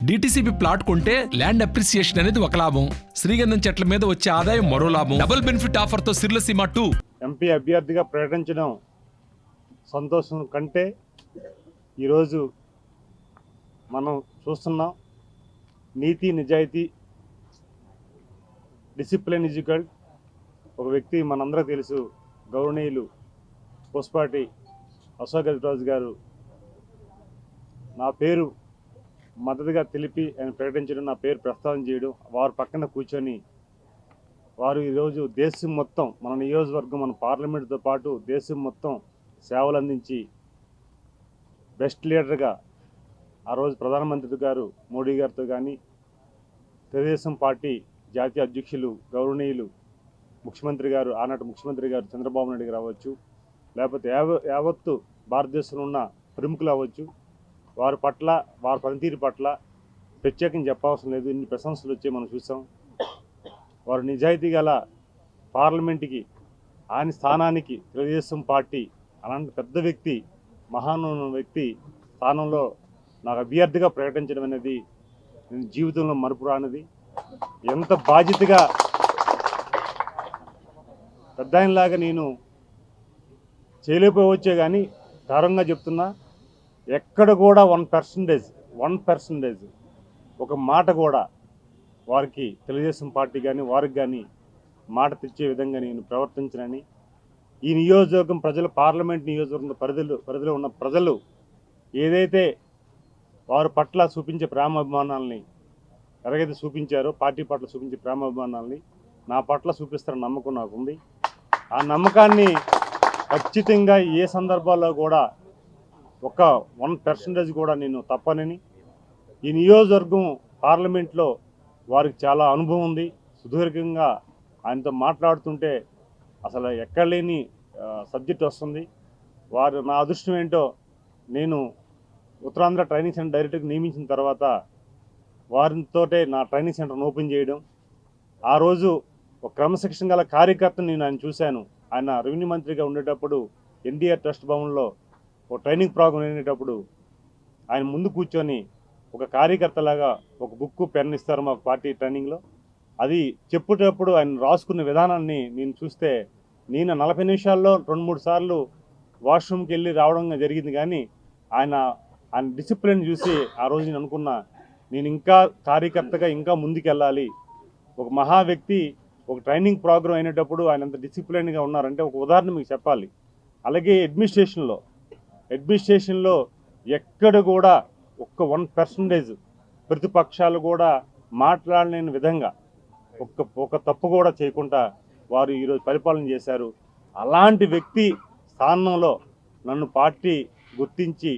DTCP plot కొంటే land appreciation అనేది ఒక లాభం, శ్రీగంధం చెట్ల మీద వచ్చే ఆదాయం మరో లాభం. డబుల్ బెనిఫిట్ ఆఫర్ తో సిర్లసీమ 2 ఎంపీ అభ్యర్థిగా ప్రకటించడం సంతోషం కంటే ఈరోజు మనం చూస్తున్నాం నీతి నిజాయితీ డిసిప్లిన్ ఈజ్వల్ ఒక వ్యక్తి మనందరికీ తెలుసు, గౌరవనీయులు పుష్పాటి అశోక్ గజరాజు గారు నా పేరు మద్దతుగా తెలిపి ఆయన ప్రకటించడం, నా పేరు ప్రస్తావన చేయడం, వారు పక్కన కూర్చొని వారు ఈరోజు దేశం మొత్తం మన నియోజకవర్గం మన పార్లమెంటుతో పాటు దేశం మొత్తం సేవలు అందించి బెస్ట్ లీడర్గా ఆ రోజు ప్రధానమంత్రి గారు మోడీ గారితో కానీ తెలుగుదేశం పార్టీ జాతీయ అధ్యక్షులు గౌరవనీయులు ముఖ్యమంత్రి గారు ఆనాటి ముఖ్యమంత్రి గారు చంద్రబాబు నాయుడు గారు అవ్వచ్చు, లేకపోతే యావత్తు భారతదేశంలో ఉన్న ప్రముఖులు అవ్వచ్చు, వారి పట్ల వారి పనితీరు పట్ల ప్రత్యేకంగా చెప్పవలసిన లేదు. ఇన్ని ప్రశంసలు వచ్చి మనం చూసాం. వారు నిజాయితీ గల పార్లమెంటుకి ఆయన స్థానానికి తెలుగుదేశం పార్టీ అలాంటి పెద్ద వ్యక్తి మహానున్న వ్యక్తి స్థానంలో నాకు అభ్యర్థిగా ప్రకటించడం అనేది నేను జీవితంలో మరుపురానిది. ఎంత బాధ్యతగా పెద్ద ఆయనలాగా నేను చేయలేకపోవచ్చే కానీ గౌరవంగా చెప్తున్నా, ఎక్కడ కూడా 1% ఒక మాట కూడా వారికి తెలుగుదేశం పార్టీ కానీ వారికి కానీ మాట తెచ్చే విధంగా నేను ప్రవర్తించనని, ఈ నియోజకవర్గం ప్రజలు పార్లమెంట్ నియోజకవర్గం పరిధిలో ఉన్న ప్రజలు ఏదైతే వారి పట్ల చూపించే ప్రేమాభిమానాలని ఎలాగైతే చూపించారో పార్టీ పట్ల చూపించే ప్రేమాభిమానాలని నా పట్ల చూపిస్తారన్న నమ్మకం నాకుంది. ఆ నమ్మకాన్ని ఖచ్చితంగా ఏ సందర్భాల్లో కూడా ఒక 1% కూడా నేను తప్పనని, ఈ నియోజకవర్గం పార్లమెంట్లో వారికి చాలా అనుభవం ఉంది. సుదీర్ఘంగా ఆయనతో మాట్లాడుతుంటే అసలు ఎక్కడ లేని సబ్జెక్ట్ వస్తుంది. వారు నా అదృష్టం ఏంటో, నేను ఉత్తరాంధ్ర ట్రైనింగ్ సెంటర్ డైరెక్టర్గా నియమించిన తర్వాత వారితోటే నా ట్రైనింగ్ సెంటర్ను ఓపెన్ చేయడం, ఆ రోజు ఒక క్రమశిక్షణ గల కార్యకర్తను నేను ఆయన చూశాను. ఆయన రెవెన్యూ మంత్రిగా ఉండేటప్పుడు ఎన్టీఆర్ ట్రస్ట్ భవన్లో ఒక ట్రైనింగ్ ప్రోగ్రాం అయినప్పుడు ఆయన ముందు కూర్చొని ఒక కార్యకర్తలాగా ఒక బుక్ పెన్ ఇస్తారు మాకు పార్టీ ట్రైనింగ్లో. అది చెప్పేటప్పుడు ఆయన రాసుకున్న విధానాన్ని నేను చూస్తే నేను 40 నిమిషాల్లో 2-3 సార్లు వాష్రూమ్కి వెళ్ళి రావడం జరిగింది. కానీ ఆయన డిసిప్లిన్ చూసి ఆ రోజు నేను అనుకున్నా, నేను ఇంకా కార్యకర్తగా ఇంకా ముందుకెళ్ళాలి. ఒక మహా వ్యక్తి ఒక ట్రైనింగ్ ప్రోగ్రాం అయినప్పుడు ఆయన అంత డిసిప్లిన్గా ఉన్నారంటే ఒక ఉదాహరణ మీకు చెప్పాలి. అలాగే అడ్మినిస్ట్రేషన్లో ఎక్కడ కూడా ఒక్క 1% ప్రతిపక్షాలు కూడా మాట్లాడలేని విధంగా ఒక తప్పు కూడా చేయకుండా వారు ఈరోజు పరిపాలన చేశారు. అలాంటి వ్యక్తి స్థానంలో నన్ను పార్టీ గుర్తించి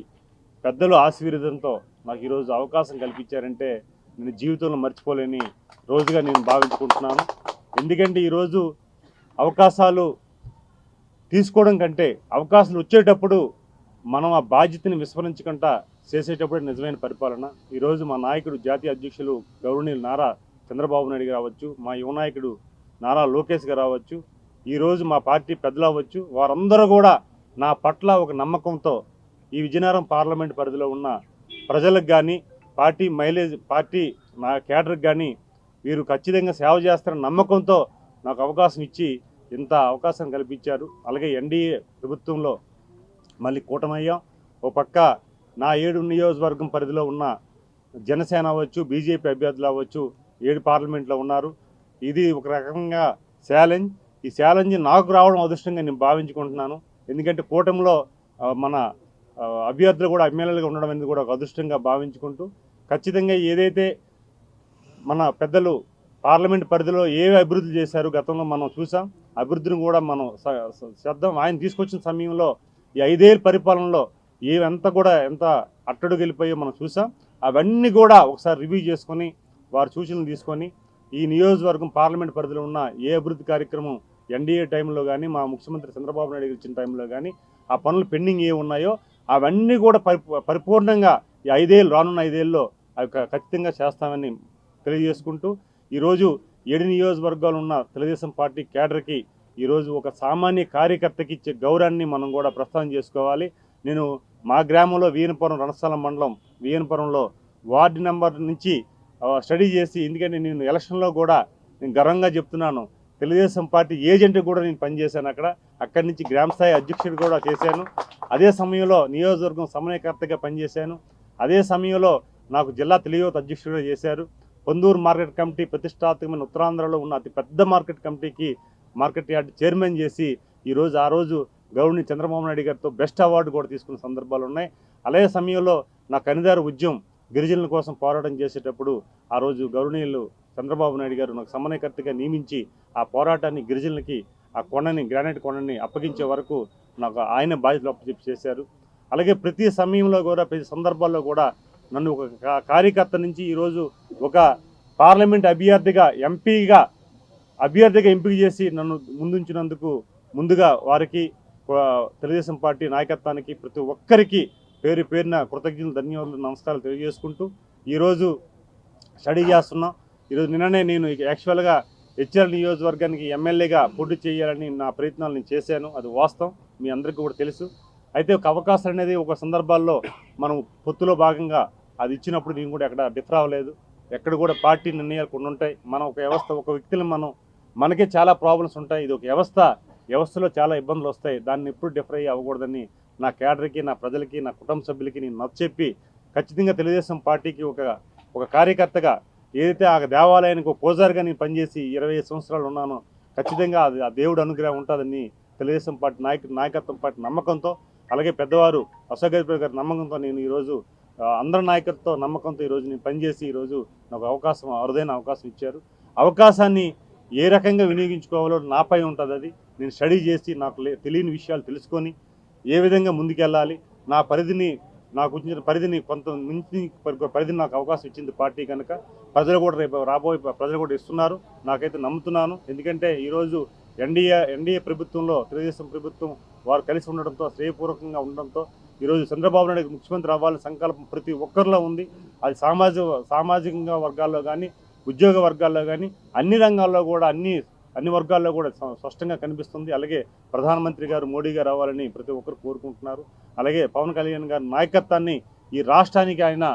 పెద్దలు ఆశీర్వాదంతో నాకు ఈరోజు అవకాశం కల్పించారంటే నేను జీవితంలో మర్చిపోలేని రోజుగా నేను భావించుకుంటున్నాను. ఎందుకంటే ఈరోజు అవకాశాలు తీసుకోవడం కంటే అవకాశాలు వచ్చేటప్పుడు మనం ఆ బాధ్యతని విస్మరించకుండా చేసేటప్పుడు నిజమైన పరిపాలన. ఈరోజు మా నాయకుడు జాతీయ అధ్యక్షులు గౌరవనీయులు నారా చంద్రబాబు నాయుడు గారు అవ్వచ్చు, మా యువ నాయకుడు నారా లోకేష్ గారు అవ్వచ్చు, ఈరోజు మా పార్టీ పెద్దలు అవ్వచ్చు, వారందరూ కూడా నా పట్ల ఒక నమ్మకంతో ఈ విజయనగరం పార్లమెంట్ పరిధిలో ఉన్న ప్రజలకు కానీ పార్టీ నా కేడర్కి కానీ వీరు ఖచ్చితంగా సేవ చేస్తారన్న నమ్మకంతో నాకు అవకాశం ఇచ్చి ఇంత అవకాశం కల్పించారు. అలాగే ఎన్డీఏ ప్రభుత్వంలో మళ్ళీ కూటమయ్యాం. ఓ పక్క నా 7 నియోజకవర్గం పరిధిలో ఉన్న జనసేన అవ్వచ్చు, బీజేపీ అభ్యర్థులు అవ్వచ్చు 7 పార్లమెంట్లో ఉన్నారు. ఇది ఒక రకంగా ఛాలెంజ్. ఈ ఛాలెంజ్ నాకు రావడం అదృష్టంగా నేను భావించుకుంటున్నాను. ఎందుకంటే కూటమిలో మన అభ్యర్థులు కూడా ఎమ్మెల్యేలుగా ఉండడం అనేది కూడా ఒక అదృష్టంగా భావించుకుంటూ ఖచ్చితంగా ఏదైతే మన పెద్దలు పార్లమెంట్ పరిధిలో ఏ అభివృద్ధి చేశారు గతంలో మనం చూసాం. అభివృద్ధిని కూడా మనం చేద్దాం. ఆయన తీసుకొచ్చిన సమయంలో ఈ 5 ఏళ్ళ పరిపాలనలో ఎంత అట్టడుగు వెళ్ళిపోయో మనం చూసాం. అవన్నీ కూడా ఒకసారి రివ్యూ చేసుకొని వారి సూచనలు తీసుకొని ఈ నియోజకవర్గం పార్లమెంట్ పరిధిలో ఉన్న ఏ అభివృద్ధి కార్యక్రమం ఎన్డీఏ టైంలో కానీ మా ముఖ్యమంత్రి చంద్రబాబు నాయుడు ఇచ్చిన టైంలో కానీ ఆ పనులు పెండింగ్ ఏ ఉన్నాయో అవన్నీ కూడా పరిపూర్ణంగా ఈ 5 ఏళ్ళు రానున్న 5 ఏళ్ళలో అవి ఖచ్చితంగా చేస్తామని తెలియజేసుకుంటూ ఈరోజు 7 నియోజకవర్గాలు ఉన్న తెలుగుదేశం పార్టీ కేడర్కి ఈరోజు ఒక సామాన్య కార్యకర్తకి ఇచ్చే గౌరవాన్ని మనం కూడా ప్రస్తావన చేసుకోవాలి. నేను మా గ్రామంలో వీయనపురం రణస్థలం మండలం వీయనపురంలో వార్డు నెంబర్ నుంచి స్టడీ చేసి, ఎందుకంటే నేను ఎలక్షన్లో కూడా నేను గర్వంగా చెప్తున్నాను, తెలుగుదేశం పార్టీ ఏజెంట్ కూడా నేను పనిచేశాను. అక్కడి నుంచి గ్రామ స్థాయి అధ్యక్షుడు కూడా చేశాను. అదే సమయంలో నియోజకవర్గం సమన్వయకర్తగా పనిచేశాను. అదే సమయంలో నాకు జిల్లా తెలుగుయువత అధ్యక్షుడిగా చేశారు. పొందూరు మార్కెట్ కమిటీ ప్రతిష్టాత్మకమైన ఉత్తరాంధ్రలో ఉన్న అతి పెద్ద మార్కెట్ కమిటీకి మార్కెట్ యార్డ్ చైర్మన్ చేసి ఆ రోజు గవర్నర్ చంద్రబాబు నాయుడు గారితో బెస్ట్ అవార్డు కూడా తీసుకున్న సందర్భాలు ఉన్నాయి. అదే సమయంలో నా కనిదారు ఉద్యమం గిరిజనుల కోసం పోరాటం చేసేటప్పుడు ఆ రోజు గవర్నీయులు చంద్రబాబు నాయుడు గారు నాకు సమన్వయకర్తగా నియమించి ఆ పోరాటాన్ని గిరిజనులకి ఆ కొండని గ్రానైట్ కొండని అప్పగించే వరకు నాకు ఆయన బాధ్యతలు అప్పచెప్పి చేశారు. అలాగే ప్రతి సమయంలో కూడా ప్రతి సందర్భాల్లో కూడా నన్ను ఒక కార్యకర్త నుంచి ఈరోజు ఒక పార్లమెంట్ ఎంపీగా ఎంపిక చేసి నన్ను ముందుంచినందుకు ముందుగా వారికి తెలుగుదేశం పార్టీ నాయకత్వానికి ప్రతి ఒక్కరికి పేరు పేరున కృతజ్ఞతలు, ధన్యవాదాలు, నమస్కారాలు తెలియజేసుకుంటూ ఈరోజు స్టడీ చేస్తున్నాం. ఈరోజు నిన్ననే నేను యాక్చువల్గా హెచ్ఆర్ నియోజకవర్గానికి ఎమ్మెల్యేగా పోటీ చేయాలని నా ప్రయత్నాలు నేను చేశాను. అది వాస్తవం, మీ అందరికీ కూడా తెలుసు. అయితే ఒక అవకాశం అనేది ఒక సందర్భాల్లో మనం పొత్తులో భాగంగా అది ఇచ్చినప్పుడు నేను కూడా ఎక్కడ డిఫర్ అవ్వలేదు. ఎక్కడ కూడా పార్టీ నిర్ణయాలు కొన్ని ఉంటాయి. మనం ఒక వ్యవస్థ, ఒక వ్యక్తిని మనకే చాలా ప్రాబ్లమ్స్ ఉంటాయి. ఇది ఒక వ్యవస్థలో చాలా ఇబ్బందులు వస్తాయి. దాన్ని ఎప్పుడు డిఫర్ అయ్యి అవ్వకూడదని నా కేడర్కి, నా ప్రజలకి, నా కుటుంబ సభ్యులకి నేను నచ్చచెప్పి ఖచ్చితంగా తెలుగుదేశం పార్టీకి ఒక కార్యకర్తగా ఏదైతే ఆ దేవాలయానికి ఒక పూజారిగా నేను పనిచేసి 25 సంవత్సరాలు ఉన్నానో ఖచ్చితంగా అది ఆ దేవుడు అనుగ్రహం ఉంటుందని తెలుగుదేశం పార్టీ నాయకత్వం పార్టీ నమ్మకంతో, అలాగే పెద్దవారు అశోక్ గజపతి గారి నమ్మకంతో నేను ఈరోజు అందరి నాయకత్వం నమ్మకంతో ఈరోజు నేను పనిచేసి ఈరోజు నాకు అరుదైన అవకాశం ఇచ్చారు. అవకాశాన్ని ఏ రకంగా వినియోగించుకోవాలో నాపై ఉంటుంది. అది నేను స్టడీ చేసి నాకు తెలియని విషయాలు తెలుసుకొని ఏ విధంగా ముందుకెళ్ళాలి, నాకు ఇచ్చిన పరిధిని కొంత మించి పరిధిని నాకు అవకాశం ఇచ్చింది పార్టీ కనుక ప్రజలు కూడా రేపు రాబోయే ప్రజలు కూడా ఇస్తున్నారు. నాకైతే నమ్ముతున్నాను. ఎందుకంటే ఈరోజు ఎన్డీఏ ప్రభుత్వంలో తెలుగుదేశం ప్రభుత్వం వారు కలిసి ఉండడంతో, శ్రేయపూర్వకంగా ఉండడంతో ఈరోజు చంద్రబాబు నాయుడు ముఖ్యమంత్రి అవ్వాలని సంకల్పం ప్రతి ఒక్కరిలో ఉంది. అది సామాజికంగా వర్గాల్లో కానీ, ఉద్యోగ వర్గాల్లో కానీ, అన్ని రంగాల్లో కూడా అన్ని వర్గాల్లో కూడా స్పష్టంగా కనిపిస్తుంది. అలాగే ప్రధానమంత్రి గారు మోడీ గారు అవ్వాలని ప్రతి ఒక్కరు కోరుకుంటున్నారు. అలాగే పవన్ కళ్యాణ్ గారి నాయకత్వాన్ని ఈ రాష్ట్రానికి ఆయన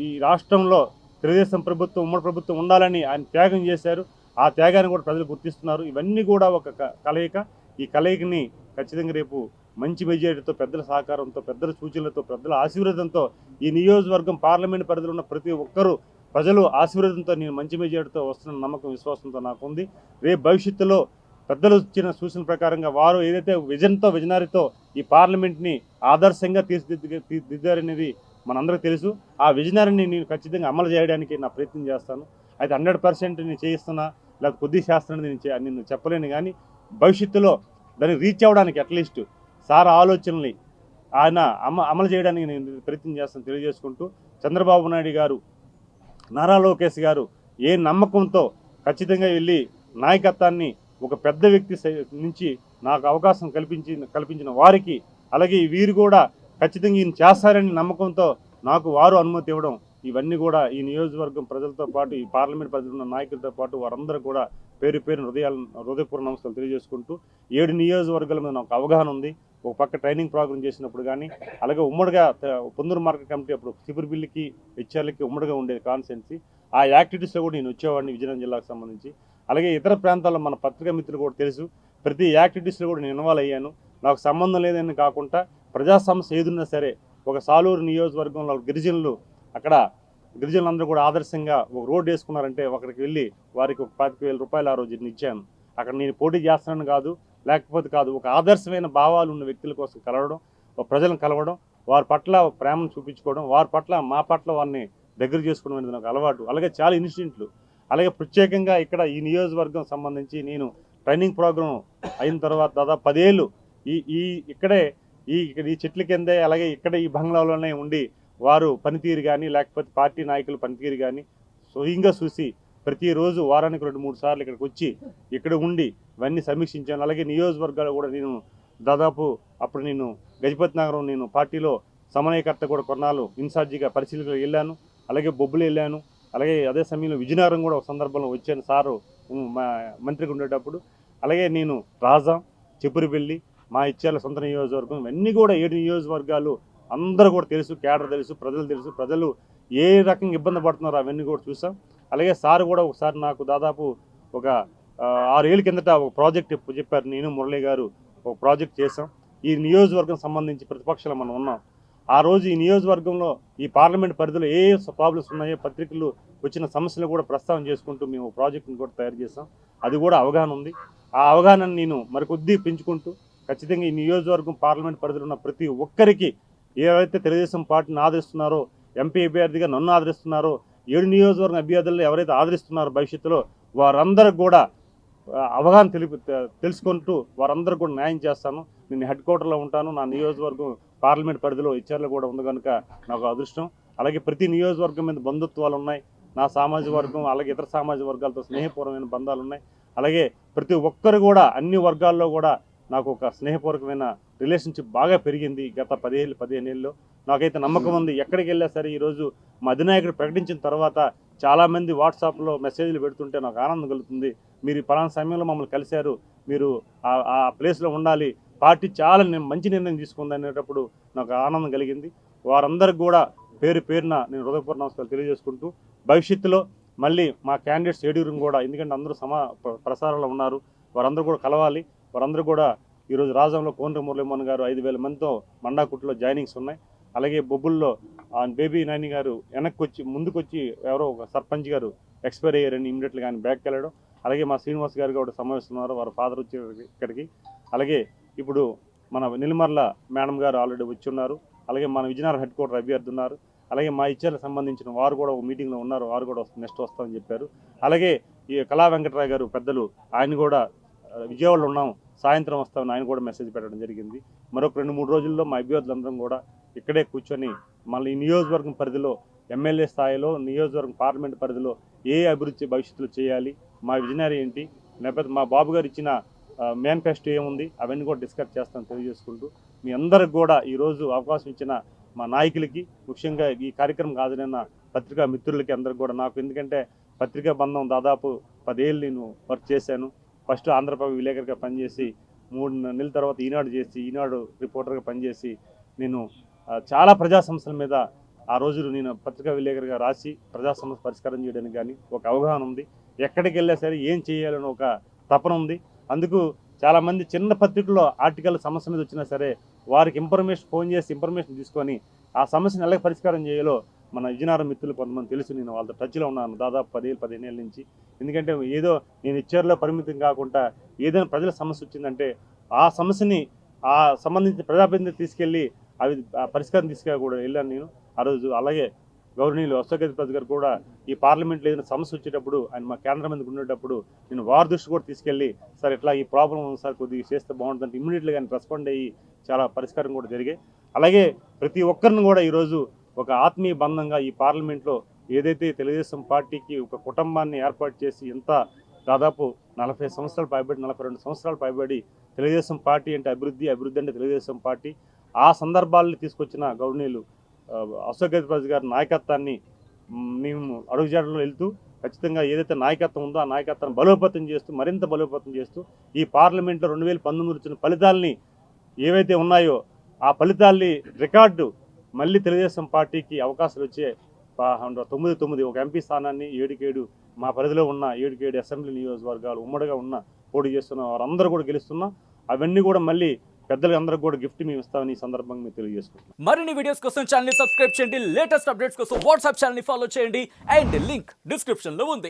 ఈ రాష్ట్రంలో తెలుగుదేశం ప్రభుత్వం, ఉమ్మడి ప్రభుత్వం ఉండాలని ఆయన త్యాగం చేశారు. ఆ త్యాగాన్ని కూడా ప్రజలు గుర్తిస్తున్నారు. ఇవన్నీ కూడా ఒక కలయిక. ఈ కలయికని ఖచ్చితంగా రేపు మంచి మెజారిటీతో, పెద్దల సహకారంతో, పెద్దల సూచనలతో, పెద్దల ఆశీర్వాదంతో ఈ నియోజకవర్గం పార్లమెంట్ పరిధిలో ఉన్న ప్రతి ఒక్కరూ ప్రజలు ఆశీర్వాదంతో నేను మంచి మెజారిటీతో వస్తున్న నమ్మకం, విశ్వాసంతో నాకు ఉంది. రేపు భవిష్యత్తులో పెద్దలు ఇచ్చిన సూచన ప్రకారంగా వారు ఏదైతే విజనరీతో ఈ పార్లమెంట్ని ఆదర్శంగా తీర్చిదిద్దారనేది మనందరికీ తెలుసు. ఆ విజనరీని నేను ఖచ్చితంగా అమలు చేయడానికి నా ప్రయత్నం చేస్తాను. అయితే 100% నేను చేయిస్తున్నా, లేకపోతే కొద్ది చేస్తానని నేను చెప్పలేను. కానీ భవిష్యత్తులో దాన్ని రీచ్ అవ్వడానికి అట్లీస్ట్ సార్ ఆలోచనల్ని ఆయన అమలు చేయడానికి నేను ప్రయత్నం చేస్తాను తెలియజేసుకుంటూ, చంద్రబాబు నాయుడు గారు, నారా లోకేష్ గారు ఏ నమ్మకంతో ఖచ్చితంగా వెళ్ళి నాయకత్వాన్ని ఒక పెద్ద వ్యక్తి నుంచి నాకు అవకాశం కల్పించిన వారికి, అలాగే వీరు కూడా ఖచ్చితంగా ఈయన చేస్తారని నమ్మకంతో నాకు వారు అనుమతి ఇవ్వడం, ఇవన్నీ కూడా ఈ నియోజకవర్గం ప్రజలతో పాటు, ఈ పార్లమెంట్ పరిధిలో ఉన్న నాయకులతో పాటు వారందరూ కూడా పేరు హృదయపూర్వ నమస్కారాలు తెలియజేసుకుంటూ, 7 నియోజకవర్గాల మీద నాకు అవగాహన ఉంది. ఒక పక్క ట్రైనింగ్ ప్రోగ్రామ్ చేసినప్పుడు కానీ, అలాగే ఉమ్మడిగా పొందూరు మార్కెట్ కమిటీ అప్పుడు సిబిర్బిల్లికి, హెచ్ఆర్లకి ఉమ్మడిగా ఉండేది కాన్స్టెన్సీ. ఆ యాక్టివిటీస్లో కూడా నేను వచ్చేవాడిని విజయనగరం జిల్లాకు సంబంధించి. అలాగే ఇతర ప్రాంతాల్లో మన పత్రికా మిత్రులు కూడా తెలుసు, ప్రతి యాక్టివిటీస్లో కూడా నేను ఇన్వాల్వ్ అయ్యాను. నాకు సంబంధం లేదని కాకుండా ప్రజా సమస్య ఏదున్నా సరే, ఒక సాలూరు నియోజకవర్గంలో గిరిజనులందరూ కూడా ఆదర్శంగా ఒక రోడ్డు వేసుకున్నారంటే అక్కడికి వెళ్ళి వారికి ఒక 25,000 రూపాయలు ఆ రోజు ఇచ్చాను. అక్కడ నేను పోటీ చేస్తున్నాను కాదు, లేకపోతే కాదు, ఒక ఆదర్శమైన భావాలు ఉన్న వ్యక్తుల కోసం కలవడం, ప్రజలను కలవడం, వారి పట్ల ప్రేమను చూపించుకోవడం, వారి పట్ల మా పట్ల వారిని దగ్గర చేసుకోవడం అనేది నాకు అలవాటు. అలాగే చాలా ఇన్సిడెంట్లు, అలాగే ప్రత్యేకంగా ఇక్కడ ఈ నియోజకవర్గం సంబంధించి నేను ట్రైనింగ్ ప్రోగ్రాం అయిన తర్వాత దాదాపు 10 ఏళ్ళు ఇక్కడే ఈ చెట్ల కిందే, అలాగే ఇక్కడ ఈ బంగ్లాలోనే ఉండి వారు పనితీరు కానీ, లేకపోతే పార్టీ నాయకుల పనితీరు కానీ స్వయంగా చూసి ప్రతిరోజు వారానికి 2-3 సార్లు ఇక్కడికి వచ్చి ఇక్కడ ఉండి ఇవన్నీ సమీక్షించాను. అలాగే నియోజకవర్గాలు కూడా నేను దాదాపు అప్పుడు నేను గజపతి నగరం నేను పార్టీలో సమన్వయకర్త కూడా కొన్నాళ్ళు ఇన్ఛార్జిగా పరిశీలనకు వెళ్ళాను. అలాగే బొబ్బులు వెళ్ళాను. అలాగే అదే సమయంలో విజయనగరం కూడా ఒక సందర్భంలో వచ్చాను సారు మా మంత్రిగా ఉండేటప్పుడు. అలాగే నేను రాజాం, చెప్పురుపల్లి, మా ఇచ్చేళ్ళ సొంత నియోజకవర్గం, ఇవన్నీ కూడా 7 నియోజకవర్గాలు అందరూ కూడా తెలుసు, కేడర్ తెలుసు, ప్రజలు తెలుసు. ప్రజలు ఏ రకంగా ఇబ్బంది పడుతున్నారో అవన్నీ కూడా చూసాం. అలాగే సార్ కూడా ఒకసారి నాకు దాదాపు ఒక 6 ఏళ్ళ కిందట ఒక ప్రాజెక్ట్ చెప్పారు. నేను మురళి గారు ఒక ప్రాజెక్ట్ చేసాం. ఈ నియోజకవర్గం సంబంధించి ప్రతిపక్షాలు మనం ఉన్నాం. ఆ రోజు ఈ నియోజకవర్గంలో ఈ పార్లమెంట్ పరిధిలో ఏ ప్రాబ్లమ్స్ ఉన్నాయో పత్రికలు వచ్చిన సమస్యలు కూడా ప్రస్తావన చేసుకుంటూ మేము ప్రాజెక్ట్ని కూడా తయారు చేసాం. అది కూడా అవగాహన ఉంది. ఆ అవగాహనను నేను మరికొద్ది పెంచుకుంటూ ఖచ్చితంగా ఈ నియోజకవర్గం పార్లమెంట్ పరిధిలో ఉన్న ప్రతి ఒక్కరికి ఏవైతే తెలుగుదేశం పార్టీని ఆదరిస్తున్నారో, ఎంపీ అభ్యర్థిగా నన్ను ఆదరిస్తున్నారో, 7 నియోజకవర్గం అభ్యర్థులను ఎవరైతే ఆదరిస్తున్నారో భవిష్యత్తులో వారందరికి కూడా అవగాహన తెలుసుకుంటూ వారందరికీ కూడా న్యాయం చేస్తాను. నేను హెడ్ క్వార్టర్లో ఉంటాను. నా నియోజకవర్గం పార్లమెంట్ పరిధిలో ఇచ్చర్లు కూడా ఉంది కనుక నాకు అదృష్టం. అలాగే ప్రతి నియోజకవర్గం మీద బంధుత్వాలు ఉన్నాయి. నా సామాజిక వర్గం అలాగే ఇతర సామాజిక వర్గాలతో స్నేహపూర్వమైన బంధాలు ఉన్నాయి. అలాగే ప్రతి ఒక్కరు కూడా అన్ని వర్గాల్లో కూడా నాకు ఒక స్నేహపూర్వకమైన రిలేషన్షిప్ బాగా పెరిగింది గత 15 ఏళ్ళలో. నాకైతే నమ్మకం ఉంది. ఎక్కడికి వెళ్ళా సరే ఈరోజు మా అధినాయకుడు ప్రకటించిన తర్వాత చాలామంది వాట్సాప్లో మెసేజ్లు పెడుతుంటే నాకు ఆనందం కలుగుతుంది. మీరు పలానా సమయంలో మమ్మల్ని కలిశారు, మీరు ఆ ప్లేస్లో ఉండాలి, పార్టీ చాలా మంచి నిర్ణయం తీసుకుంది అనేటప్పుడు నాకు ఆనందం కలిగింది. వారందరికి కూడా పేరు పేరున నేను హృదయపూర్వక నమస్కారాలు తెలియజేసుకుంటూ భవిష్యత్తులో మళ్ళీ మా క్యాండిడేట్స్ 7 కూడా, ఎందుకంటే అందరూ ప్రసారంలో ఉన్నారు, వారందరూ కూడా కలవాలి. వారందరూ కూడా ఈరోజు రాజంలో కోనరి మురళీమోహన్ గారు 5,000 మందితో మండాకుట్లో జాయినింగ్స్ ఉన్నాయి. అలాగే బొబ్బుల్లో బేబీ నాని గారు ముందుకొచ్చి ఎవరో ఒక సర్పంచ్ గారు ఎక్స్పైర్ అయ్యారని ఇమీడియట్గా ఆయన బ్యాక్కి వెళ్ళడం. అలాగే మా శ్రీనివాస్ గారు కూడా సమావేశం ఉన్నారు, వారు ఫాదర్ వచ్చి ఇక్కడికి. అలాగే ఇప్పుడు మన నిలమర్ల మేడం గారు ఆల్రెడీ వచ్చి ఉన్నారు. అలాగే మన విజయనగరం హెడ్ క్వార్టర్ అభ్యర్థి ఉన్నారు. అలాగే మా ఇచ్చర్లకు సంబంధించిన వారు కూడా ఒక మీటింగ్లో ఉన్నారు, వారు కూడా నెక్స్ట్ వస్తామని చెప్పారు. అలాగే ఈ కళా వెంకటరావు గారు పెద్దలు, ఆయన కూడా విజయవాడలో ఉన్నాం, సాయంత్రం వస్తామని ఆయన కూడా మెసేజ్ పెట్టడం జరిగింది. మరొక 2-3 రోజుల్లో మా అభ్యర్థులందరం కూడా ఇక్కడే కూర్చొని మళ్ళీ ఈ నియోజకవర్గం పరిధిలో ఎమ్మెల్యే స్థాయిలో నియోజకవర్గం పార్లమెంట్ పరిధిలో ఏ అభివృద్ధి భవిష్యత్తులో చేయాలి, మా విజనరీ ఏంటి, లేకపోతే మా బాబు గారు ఇచ్చిన మేనిఫెస్టో ఏముంది, అవన్నీ కూడా డిస్కస్ చేస్తాను తెలియజేసుకుంటూ మీ అందరికి కూడా ఈరోజు అవకాశం ఇచ్చిన మా నాయకులకి, ముఖ్యంగా ఈ కార్యక్రమం హాజరైన పత్రికా మిత్రులకి అందరికి కూడా, నాకు ఎందుకంటే పత్రికా బంధం దాదాపు 10 ఏళ్ళు నేను వర్క్ చేశాను. ఫస్ట్ ఆంధ్రప్రభ విలేకరుగా పనిచేసి 3 నెలల తర్వాత ఈనాడు చేసి, ఈనాడు రిపోర్టర్గా పనిచేసి నేను చాలా ప్రజా సమస్యల మీద ఆ రోజు నేను పత్రికా విలేకరుగా రాసి ప్రజా సమస్య పరిష్కారం చేయడానికి కానీ ఒక అవగాహన ఉంది. ఎక్కడికి వెళ్ళా సరే ఏం చేయాలని ఒక తపన ఉంది. అందుకు చాలామంది చిన్న పత్రికల్లో ఆర్టికల్ సమస్య మీద వచ్చినా సరే వారికి ఫోన్ చేసి ఇన్ఫర్మేషన్ తీసుకొని ఆ సమస్యను ఎలా పరిష్కారం చేయాలో మన విజయనగరం మిత్రులు కొంతమంది తెలుసు. నేను వాళ్ళతో టచ్లో ఉన్నాను దాదాపు 10-15 ఏళ్ళ నుంచి. ఎందుకంటే ఏదో నేను ఇచ్చర్లో పరిమితం కాకుండా ఏదైనా ప్రజల సమస్య వచ్చిందంటే ఆ సమస్యని ఆ సంబంధించిన ప్రజాప్రతినిధి తీసుకెళ్ళి అవి పరిష్కారం తీసుకెళ్ళకూడదు వెళ్ళాను నేను ఆ రోజు. అలాగే గౌరవనీయులు అశోక్ గారు కూడా ఈ పార్లమెంట్లో ఏదైనా సమస్య వచ్చేటప్పుడు ఆయన మా కేంద్రం మీదకి ఉండేటప్పుడు నేను వారి దృష్టి కూడా తీసుకెళ్ళి సార్ ఇట్లా ఈ ప్రాబ్లం సార్ కొద్దిగా చేస్తే బాగుంటుందంటే ఇమ్మీడియట్గా ఆయన రెస్పాండ్ అయ్యి చాలా పరిష్కారం కూడా జరిగాయి. అలాగే ప్రతి ఒక్కరిని కూడా ఈరోజు ఒక ఆత్మీయ బంధంగా ఈ పార్లమెంట్లో ఏదైతే తెలుగుదేశం పార్టీకి ఒక కుటుంబాన్ని ఏర్పాటు చేసి ఇంత దాదాపు 40 సంవత్సరాలు పైబడి 42 సంవత్సరాలు పైబడి తెలుగుదేశం పార్టీ అంటే అభివృద్ధి అంటే తెలుగుదేశం పార్టీ ఆ సందర్భాలను తీసుకొచ్చిన గౌరవనీయులు అశోక్ గారి నాయకత్వాన్ని మేము అడుగుజాడలో వెళ్తూ ఖచ్చితంగా ఏదైతే నాయకత్వం ఉందో ఆ నాయకత్వాన్ని బలోపేతం చేస్తూ మరింత బలోపేతం చేస్తూ ఈ పార్లమెంట్లో 2019 వచ్చిన ఫలితాలని ఏవైతే ఉన్నాయో ఆ ఫలితాల్ని రికార్డు మళ్ళీ తెలుగుదేశం పార్టీకి అవకాశాలు వచ్చే 9 ఒక ఎంపీ స్థానాన్ని 7 మా పరిధిలో ఉన్న 7 అసెంబ్లీ నియోజకవర్గాలు ఉమ్మడిగా ఉన్న పోటీ చేస్తున్న వారందరూ కూడా గెలుస్తున్నాం. అవన్నీ కూడా మళ్ళీ పెద్దలు అందరికి కూడా గిఫ్ట్ మేము ఇస్తామని ఈ సందర్భంగా మేము తెలియజేసుకుంటున్నాం. మరిన్ని వీడియోస్ కోసం ఛానల్ ని సబ్స్క్రైబ్ చేయండి, లేటెస్ట్ అప్డేట్స్ కోసం వాట్సాప్ ఛానల్ ని ఫాలో చేయండి అండ్ లింక్ డిస్క్రిప్షన్ లో ఉంది.